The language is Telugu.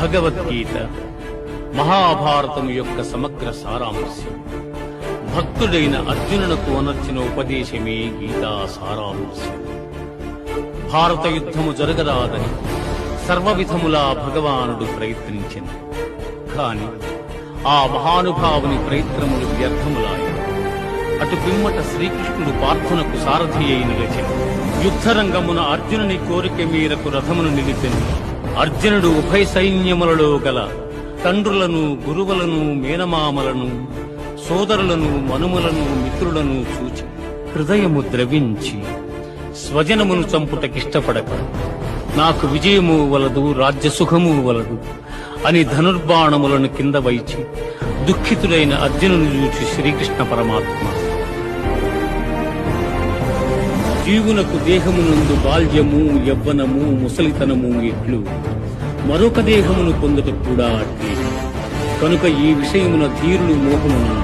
భగవద్గీత మహాభారతము యొక్క సమగ్ర సారాంశం. భక్తుడైన అర్జునునకు అనర్చిన ఉపదేశమే గీతా సారాంశం. భారత యుద్ధము జరగరాదని సర్వవిధములా భగవానుడు ప్రయత్నించింది. కాని ఆ మహానుభావుని ప్రయత్నములు వ్యర్థములాయి. అటు పిమ్మట శ్రీకృష్ణుడు పార్థునకు సారథి అయి నిలిచెను. యుద్ధరంగమున అర్జునుని కోరిక మేరకు రథమును నిలిపెను. అర్జునుడు ఉభయ సైన్యములలో గల తండ్రులను, గురువులను, మేనమామలను, సోదరులను, మనుమలను, మిత్రులను చూచి హృదయము ద్రవించి స్వజనమును చంపుటకిష్టపడక నాకు విజయము వలదు, రాజ్యసుఖము వలదు అని ధనుర్బాణములను కింద వైచి దుఃఖితుడైన అర్జునుని చూచి శ్రీకృష్ణ పరమాత్మ, జీవునకు దేహమునందు బాల్యము, యవ్వనము, ముసలితనము ఎట్లు మరొక దేహమును పొందుట కూడా అట్లే. కనుక ఈ విషయమున ధీరులు మోహమును